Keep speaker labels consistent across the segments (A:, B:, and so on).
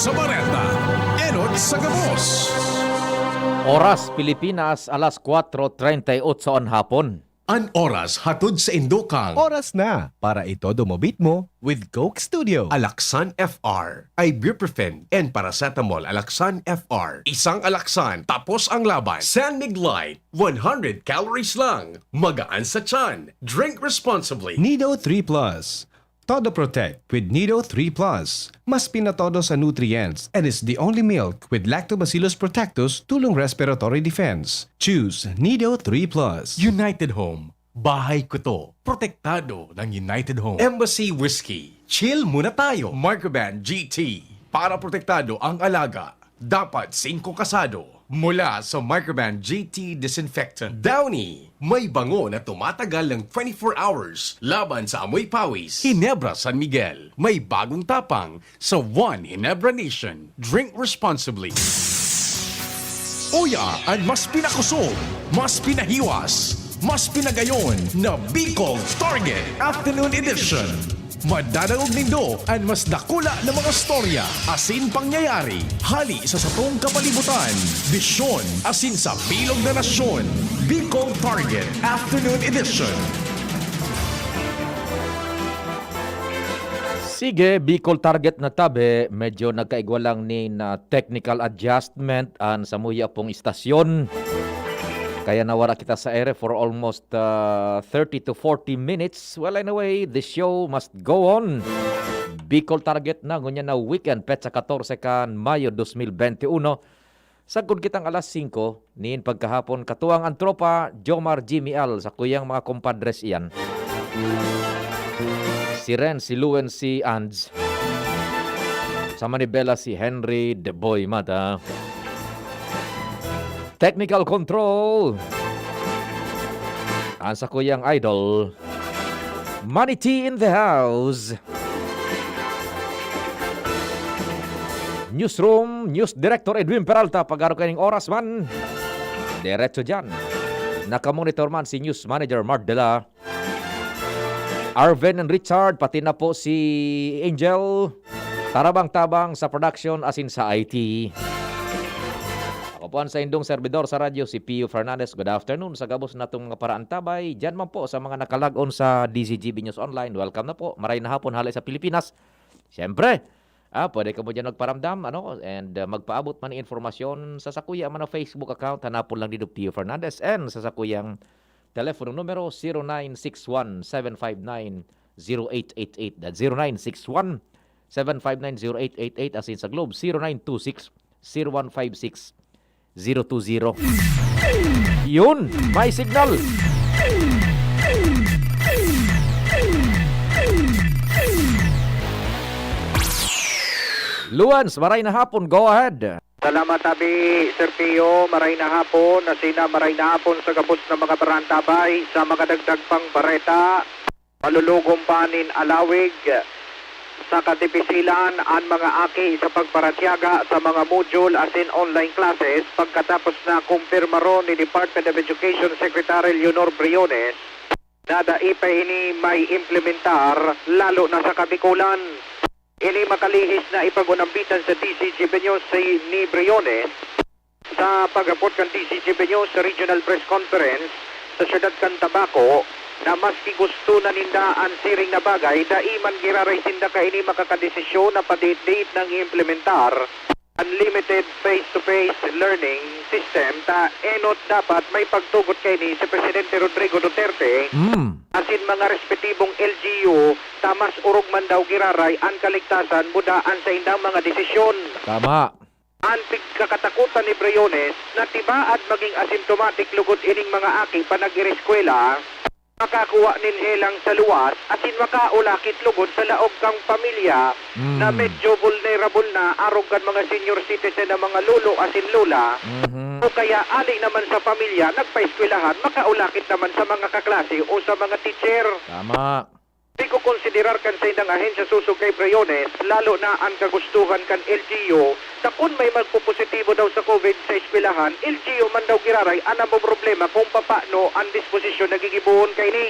A: sa Bareta, Enot sa Gabos.
B: Oras Pilipinas, alas 4:38 ang hapon.
A: An oras hatod sa Indokang.
C: Oras na para itodo mo beat mo with Coke Studio.
A: Alaksan FR, ibuprofen and paracetamol Alaksan FR. Isang Alaksan tapos ang laban. San Mig Light, 100 calories lang. Magaan sa tiyan. Drink responsibly.
C: Nido 3 Plus. Todo Protect with Nido 3 Plus. Mas pinatodo sa nutrients and is the only milk with Lactobacillus protectus tulong respiratory defense. Choose Nido 3 Plus.
D: United Home. Bahay ko to. Protektado ng United Home.
A: Embassy Whiskey. Chill muna tayo. Microban GT. Para protektado ang alaga. Dapat 5 kasado. Mula sa Microban GT Disinfectant. Downy. May bango na tumatagal ng 24 hours. Laban sa amoy pawis. Hinebra San Miguel. May bagong tapang sa One Hinebra Nation. Drink responsibly. Uya ang mas pinakusog, mas pinahiwas, mas pinagayon na Bicol Target Afternoon Edition. Madadalog nindo ang mas dakula na mga storya, asin pangyayari, hali sa satong kapalibutan, bisyon, asin sa bilog na nasyon. Bicol Target Afternoon Edition.
B: Sige, Bicol Target na tabi, medyo nagkaigwa lang ni na technical adjustment an sa muya pong istasyon. Kaya nawara kita sa ere for almost 30 to 40 minutes. Well, anyway, the show must go on. Bicol Target na, ngunya na weekend, petsa 14 kan Mayo 2021. Sagod kitang alas 5, niin pagkahapon, katuwang ang tropa, Jomar Jimmy Al, sa kuyang mga kompadres iyan. Si Ren, si Luen, si Ands. Sa Manibela, si Henry The Boy Mata. Technical control. Ang sa kuyang idol, Money T in the house. Newsroom, News Director Edwin Peralta, pag-araw kayong oras man. Diretso dyan. Nakamonitor man si News Manager Mark Dela. Arven and Richard, pati na po si Angel. Tarabang-tabang sa production asin sa IT. Ako po ang sa indong servidor sa radyo, si Pio Fernandez. Good afternoon sa gabos na itong paraan tabay. Diyan man po sa mga nakalag-on sa DCGB News Online. Welcome na po. Maray na hapon halay sa Pilipinas. Siyempre, pwede ka mo dyan magparamdam and magpaabot man ng informasyon sa sakuya man na Facebook account. Hanapon lang dito Pio Fernandez and sa sakuyang telepono numero 0961-759-0888. That's 0961-759-0888. As in sa Globe, 0926-0156-020. Yun, may signal. Luans, maray na hapon. Go ahead.
E: Salamat tabi, Sir Pio. Maray na hapon. Nasina maray na hapon sa gabos ng mga barantabay sa mga dagdag pang bareta. Malulugong panin alawig sa katipisilan ang mga aki sa pagparatyaga sa mga module as in online classes pagkatapos na kumpirma ron ni Department of Education Secretary Leonor Briones na daipay ini may implementar lalo na sa Kabikulan. Ini makalihis na ipagunambitan sa DCGB News ni Briones sa pag-report kan DCGB News sa Regional Press Conference sa Siyudad Cantabaco na maski gusto na ninda ang siring na bagay, daiman giraray sinda ka ini makakadesisyon na padate-date ng implementar unlimited face-to-face learning system ta enot dapat may pagtugot kay ni si Presidente Rodrigo Duterte asin mga respetibong LGU tamas urog man daw giraray ang kaligtasan mudaan sa indang mga desisyon.
B: Tama.
E: Ang pagkakatakutan ni Briones na tibaad maging asymptomatic lugod ining mga aki panag-ireskwela makakuha ninhelang sa luwas asin makaulakit lugod sa laog kang pamilya na medyo vulnerable na arogan mga senior citizen na mga lolo asin lola o kaya ali naman sa pamilya nagpaeskwelahan makaulakit naman sa mga kaklase o sa mga teacher.
B: Tama.
E: Di ko konsiderar kan sa indang ahensya susog kay Briones, lalo na ang kagustuhan kan LGU, na kung may magpupositibo daw sa COVID sa eskwelahan, LGU man daw giraray, ana mo problema kung papaano ang disposisyon nagigibuhon kay ni.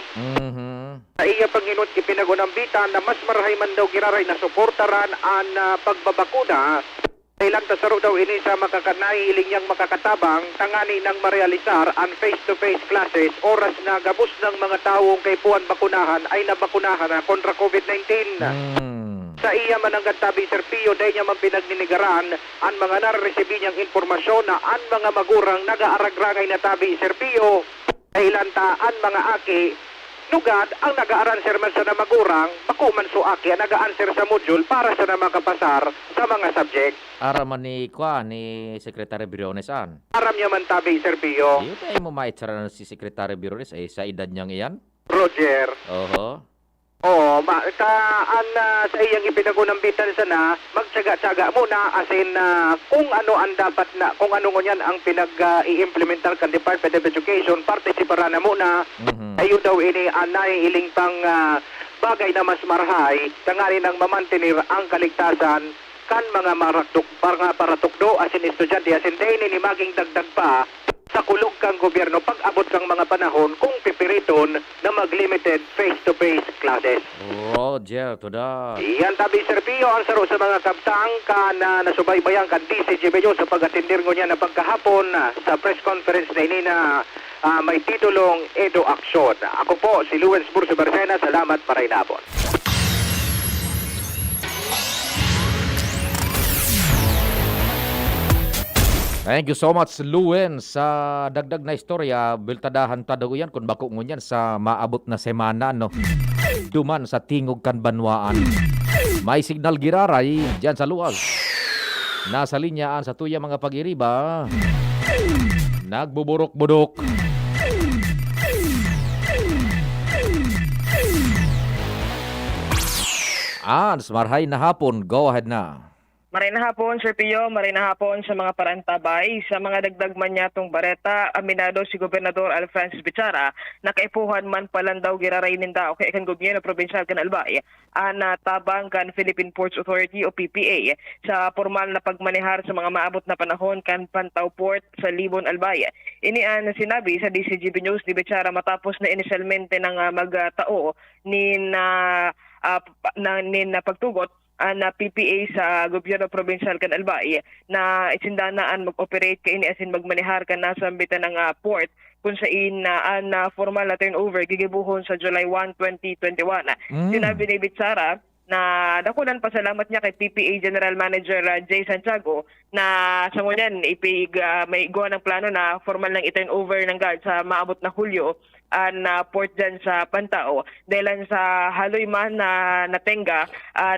E: Sa iya Panginoon ipinagunambitan na mas marahay man daw giraray na suportaran ang pagbabakuna Dahilan tasaro daw ini sa naiiling niyang makakatabang tangani ng marealisar ang face-to-face classes oras na gabos ng mga taong kay puan bakunahan ay nabakunahan na kontra COVID-19. Sa iya mananggat tabi Sir Pio, dahil niya man pinagninigaran ang mga nareresebi niyang informasyon na ang mga magurang nag-aaragrangay na tabi Sir Pio. Dahilan ta ang mga aki lugad ang nag-a-answer man sa na magurang, bakuman so aki ang nag-a-answer sa module para sa na makapasar sa mga subject.
B: Araman ni Secretary Briones an.
E: Aram niya man tabi, Sir Pio.
B: Yun ay mo maitsara na si Secretary Briones ay sa edad niyang iyan.
E: Roger.
B: Oho.
E: Oo, sa iyang ipinagunambitan sana, magtsaga-tsaga muna asin kung ano ang dapat na, kung ano ngunyan ang pinag-i-implementar kan Department of Education, partisipara na muna. Ayun daw ini anay iling pang bagay na mas marhay, tangani ng mamantinir ang kaligtasan kan mga paratukdo asin estudyante asin day ni maging dagdag pa sa kulog kang gobyerno pag-abot kang mga panahon kung pipiriton na mag-limited face-to-face classes.
B: Roger, tuda.
E: Iyan tabi Sir Pio ang saro sa mga kabtang ka na nasubaybayan kan DCGB nyo sa pag-atindir nyo niya na pagkahapon sa press conference na ini na may titulong Edo Action. Ako po si Luwens Burso Barcena. Salamat para inabot.
B: Thank you so much, Luen, sa dagdag na istorya. Biltadahan ta daw yan kung bako ngunyan sa maabot na semana, no? Duman sa tingog kan banwaan. May signal giraray dyan sa luwas. Nasa linyaan sa tuya mga pag-iriba. Nagbuburok-budok. Marhay na hapon. Go ahead na.
F: Maray na hapon, Sir Pio, maray na hapon sa mga parantabay. Sa mga dagdag man yatong bareta, aminado si Gobernador Alfrancis Bichara na kaipuhan man palang daw girarainin daw kay ikan gobyerno probinsal kan Albay na tabang kan Philippine Ports Authority o PPA sa formal na pagmanehar sa mga maabot na panahon kan Pantaw Port sa Libon, Albay. Ini ang sinabi sa DCGB News ni Bichara matapos na inisyalmente ng magtao ni na pagtugot na PPA sa gobyerno provincial kan Albay na isindanaan mag-operate kaini asin magmanehar kan nasa ambitan ng port kung saan na formal na turnover gigibuhon sa July 1, 2021. Sinabi ni Bichara na dakulan pasalamat niya kay PPA General Manager Jay Santiago na sa ngunyan may gawa ng plano na formal nang i-turnover ng guard sa maabot na Hulyo na port dyan sa Pantao dahil sa haloy man na natenga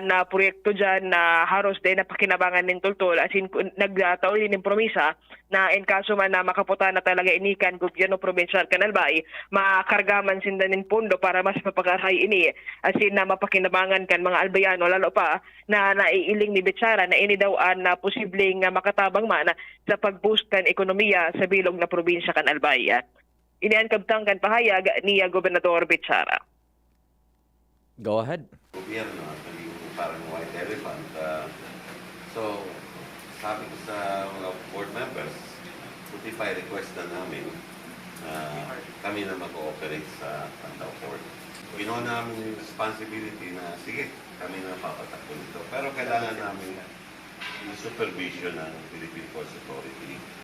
F: na proyekto dyan na haros din na pakinabangan ng tultol asin nagtaon din ng promisa na in kaso man na makaputa na talaga inikan gobyerno provincial kan Albay makargaman sindan ng pondo para mas mapakahay ini asin na mapakinabangan kan mga albayano lalo pa na naiiling ni Bichara na ini daw na posibleng makatabang man sa pag-boost kan ekonomiya sa bilog na probinsya kan Albay. Inian kabtang kan pahayag ni Gobernador Bichara.
B: Go ahead.
G: Gobyerno, actually, parang white elephant. So, sabi ko sa mga board members, notify request na namin kami na mag-ooperate sa Pantaw Port. Ginawa namin yung responsibility na, sige, kami na papatakbo nito. Pero kailangan namin yung supervision ng Philippine Ports Authority.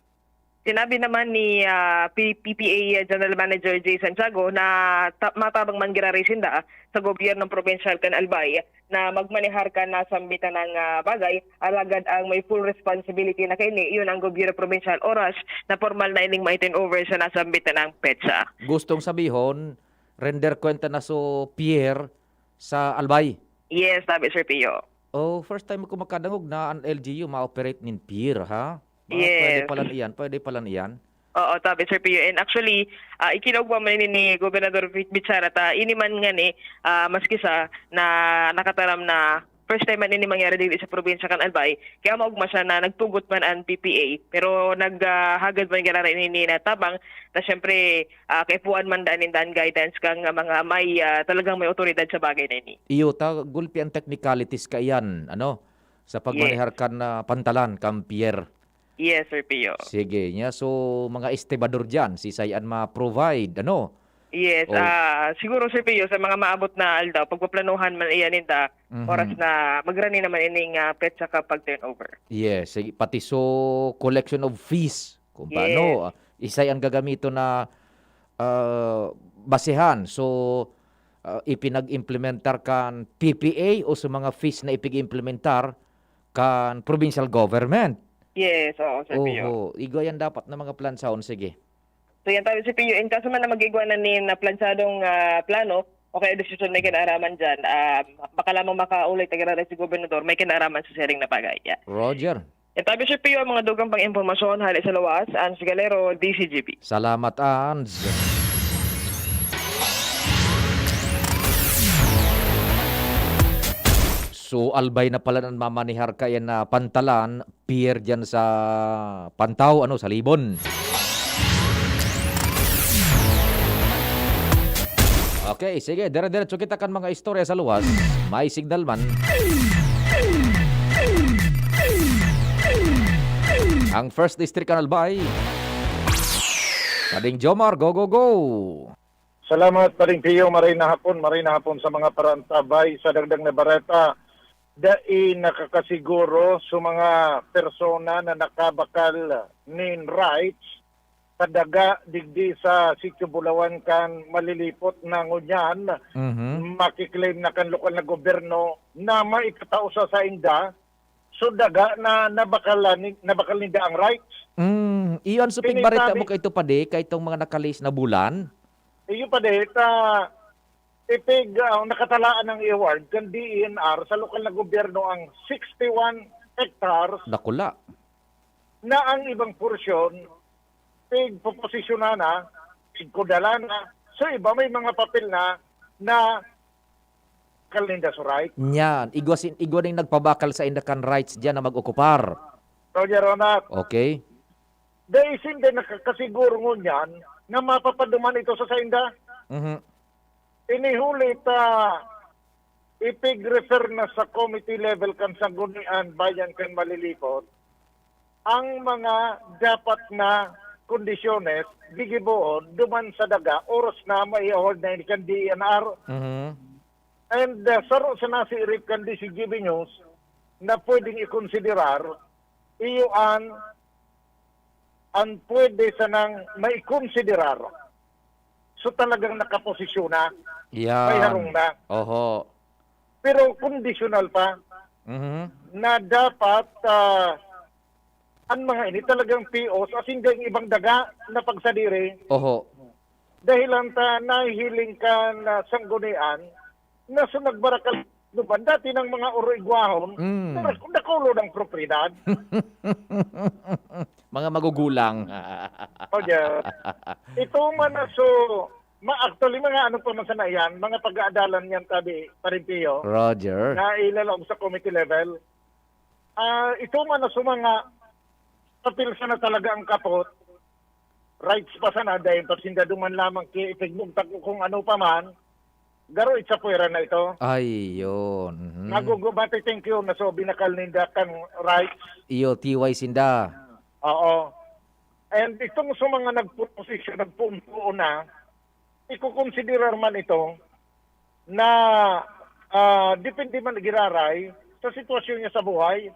F: Sinabi naman ni PPA General Manager Jay Santiago na matabang man girarisinda sa gobyernong provincial kan Albay na magmanehar ka na sambitan ng bagay alagad ang may full responsibility na kaini iyon ang gobyerno provincial oras na formal na ining maitin over sa nasambitan ng petsa.
B: Gustong sabihon, render kwenta na so Pierre sa Albay.
F: Yes, sabi Sir Pio.
B: Oh, first time ko makadangog na ang LGU ma-operate nin Pierre, ha?
F: Yes.
B: Pwede palan iyan.
F: Oo, tabi Sir Pio. And actually, ikinugwa man ni Gobernador Bichara ta ini man nga ni maski sa na nakataram na first time man ini mangyari dito sa probinsya kan Albay. Kaya maugma siya na nagtugot man ang PPA pero naghagad man gara ini na tabang na syempre kaipuan man dan guidance kang mga may talagang may otoridad sa bagay na ini.
B: Iyo ta gulpi ang technicalities kayan sa pagmanehar kan pantalan kam Pierre.
F: Yes, Sir Pio.
B: Sige niya. So, mga estibador dyan, si Sayan ma-provide,
F: Yes,
B: Oh.
F: siguro Sir Pio sa mga maabot na aldaw pagpaplanuhan man iyan ninda oras na magrani naman ining petsa kapag turnover.
B: Yes, sige, pati so collection of fees kung paano isay ang gagamito na basehan. So ipinag-implementar kan PPA o sa mga fees na ipig-implementar kan provincial government.
F: Yes, oo Sir Pio.
B: Oho, igayan dapat na mga plansaon, sige.
F: So yan tayo Sir Pio, in kaso man na mag-igwa na ni na plansadong plano, o kaya desisyon may kinaraman dyan, baka lamang makaulit tagararay si Gobernador, may kinaraman sa sharing na bagay. Yeah.
B: Roger.
F: Yan tayo Sir Pio, mga dugang pang impormasyon, hali sa lawas, Ans Galero, DCGP.
B: Salamat, Ans. So, albay na pala ng mamanihar ka yan na pantalan, pier dyan sa Pantaw, sa Libon. Okay, sige, dire-diretso kita kan mga istorya sa luwas. May signal man. Ang first district kan albay. Kading Jomar, go, go, go!
H: Salamat pa rin Pio, maray na hapon sa mga parantabay sa dagdag na bareta. Dai nakakasiguro sa mga persona na nakabakal nin rights kadaga digdi sa Sitio Bulawan kan malilipot na ngunyan makiklaim na kan lokal na gobyerno na maipatao sa inda so daga na nabakal ninda ang rights.
B: Iyon supig barita mo kay ito pa di, kay itong mga nakalis na bulan.
H: Iyo pa dito, ipig nakatalaan ng award kan DENR sa lokal na gobyerno ang 61 hectares
B: Nakula.
H: na ang ibang porsyon pig poposisyonan na, pig kudala na. So iba may mga papel na kalinda sa right.
B: Yan, igwa ning nagpabakal sa indakan rights diyan na mag-okupar.
H: Roger Ronat,
B: Okay?
H: dahil hindi nakakasiguro ngunyan na mapapaduman ito sa sainda. Inihulit ipig-refer na sa committee level kan Sanggunian Bayan kan Malilipot ang mga dapat na kondisyones bigibuon duman sa daga oras na mai-hold na ini kan DNR and saro sa nasi irip kan DCGB News na pwedeng ikonsiderar iyo ang pwede sa nang maikonsiderar so talagang nakaposisyon na
B: Yan.
H: may harong na.
B: Oho.
H: Pero conditional pa na dapat ang mga ini talagang POs as hindi ang ibang daga na pagsadiri
B: Oho.
H: dahilan ta nahihiling ka na sanggunian na sa nagbarakal duman dati ng mga uruigwahon nakulo ng propriedad.
B: Mga magugulang.
H: O yeah. Ito man so actually mga ano pa man sana yan, mga pag-aadalan yan tabi Parimpio
B: Roger.
H: na ilalog sa committee level. Ito man na sa mga papil sana talaga ang kapot, rights pa sana dahil pagsinda duman lamang itigmugtag kung ano pa man, garo itsa puwera na ito.
B: Ay, yun.
H: Nagugubati, thank you, na so binakal ninda kang rights.
B: Iyo, TY Sinda.
H: Oo. And itong sa mga nagposisyon, nagpunto na, ikukonsiderar man ito na depende man giraray sa sitwasyon niya sa buhay.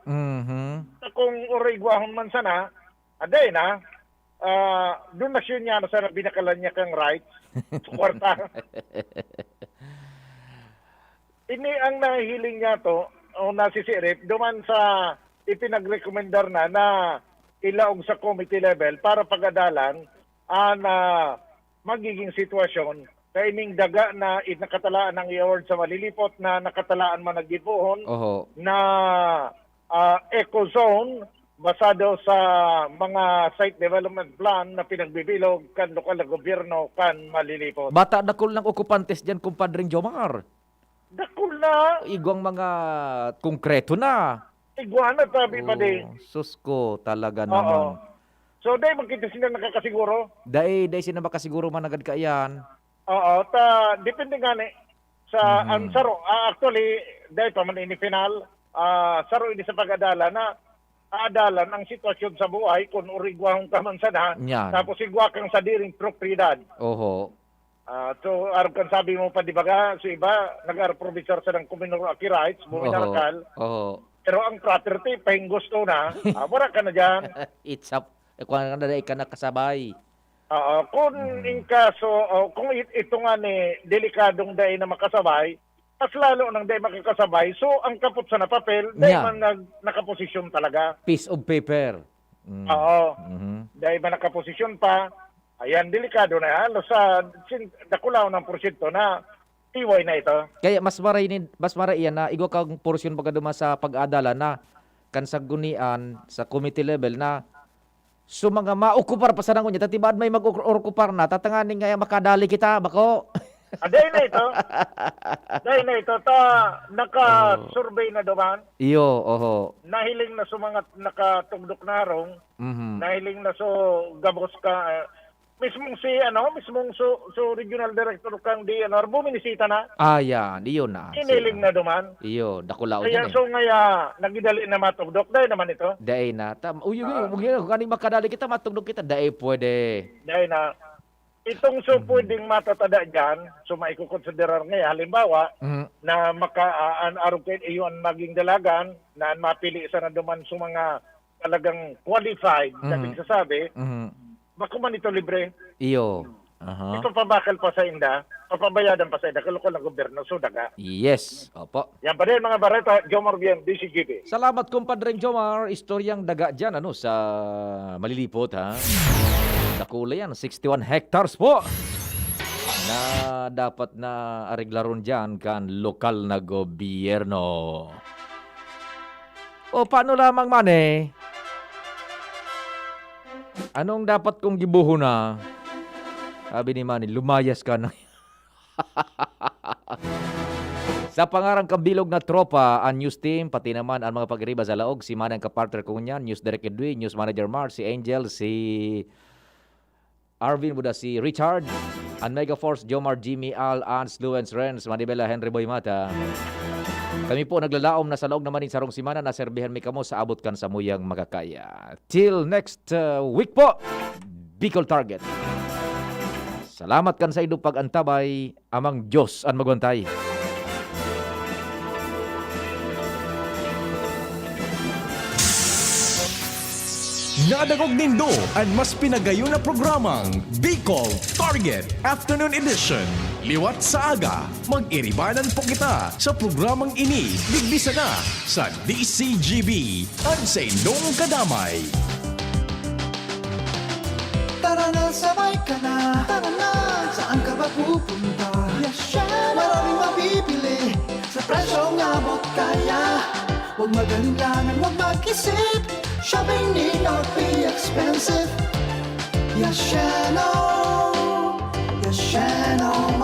H: Kung origwahon man sana, aday na, donasyon niya na sana binakalan niya kang rights sa kwarta. Ini ang nahihiling niya to, o nasisirip, duman sa ipinagrekomendar na ilaog sa committee level para pagadalan na magiging sitwasyon kaining daga na nakatalaan ng award sa malilipot na nakatalaan man naggibuhon
B: Oho.
H: na eco zone basado sa mga site development plan na pinagbibilog kan lokal na gobyerno kan malilipot.
B: Bata dakol ng okupantes dyan, kumpadring Jomar.
H: Dakul na,
B: Igwang mga konkreto na.
H: iguana tabi pa di.
B: Susko talaga
H: Oo.
B: naman.
H: So dahil magkita sila nakakasiguro.
B: Dahil sila makasiguro managad ka yan.
H: Oo, depende nga ni sa ang saro. Actually, dahil pa man ini final, saro ini sa pag-adala na aadalan ang sitwasyon sa buhay kung urigwahong ka man sana,
B: Yan.
H: tapos igwa kang sa diring propriedad.
B: Oho.
H: So, kan sabi mo pa, di ba ka, so iba, nag-provisor sa ng communal rights, buminarakal.
B: Oo.
H: Pero ang property, pahing gusto na, wala ka na dyan.
B: It's up. Kung ano na ka nakasabay.
H: Kung in kaso, kung ito nga ni delikadong day na makasabay, mas lalo nang day makakasabay, so ang kapot sa na papel, day
B: Yeah.
H: man nakaposisyon talaga.
B: Piece of paper.
H: Oo.
B: Mhm.
H: Day man nakaposisyon pa, ayan, delikado na yan. Sa dakulaw ng porsyento na tiway na ito.
B: Kaya mas maray yan na igo kang porsyon baga duma sa pag-adala na kan sa gunian sa committee level na so mga maokupar pa sa nangon niya tatibad may mag-okupar na tatanganin nga makadali kita bako.
H: Day na ito. Day na ito. Naka-survey na duman.
B: Iyo, oho.
H: Nahiling na sumangat nakatugdok na rong.
B: Mhm.
H: Nahiling na so gabos ka. Mismong regional director kang DNR, buminisita na.
B: Ayan, iyo na.
H: Iniling na duman.
B: Iyo, dakulao
H: Kaya
B: yan
H: so ngaya, nagidali na matugdok. Dahil naman ito.
B: Daay na. Uy, kung kaning makadali kita, matugdog kita, daay pwede.
H: Dahil na, itong so pwedeng matatada dyan, so maikukonsiderar ngaya, halimbawa,
B: Mhm.
H: na maka-arugin iyon maging dalagan, na mapili sa na duman sa mga talagang qualified, sabi sasabi,
B: Mhm.
H: bako man ito libre.
B: Iyo. Aha.
H: Ito pabakal pa sa inda, papabayadan pa sa inda, kalukol ng gobyerno, so daga.
B: Yes. Opo.
H: Yan pa rin mga bareta, Jomar Bien, DCGB.
B: Salamat kumpadreng Jomar. Istoryang daga dyan ano, sa Malilipot ha. Nakula yan, 61 hectares po na dapat na ariglaron dyan kan lokal na gobyerno. O paano lamang man eh? Anong dapat kong gibuho na? Sabi ni Manny, lumayas ka na. Sa pangarang kabilog na tropa, ang news team, pati naman ang mga pag-iriba sa laog, si Manang kapartner ko niyan, News Director Edwin, News Manager Mar, si Angel, si Arvin Buda, si Richard, ang Megaforce, Jomar, Jimmy, Al, Ans, Luens, Renz, Manibela, Henry Boy Mata. Kami po naglalaom na sa laog naman sa Sarong Simana na serbihan mi kamo sa abot kan sa muyang makakaya. Till next week po, Bicol Target. Salamat kan sa inyong pag-antabay, amang Diyos ang magwantay.
A: Nadagog nindo ang mas pinagayon na programang Bicol Target Afternoon Edition. Liwat sa aga, mag-iribanan po kita sa programang ini. Bigbisa na sa DCGB. Ansay nung kadamay.
I: Tara na, sabay ka na. Tara na, saan ka ba pupunta? Maraming mabibili sa presyong abot kaya. Huwag magalinlangan, huwag mag-isip. Shopping need not be expensive. Yashano, Yashano.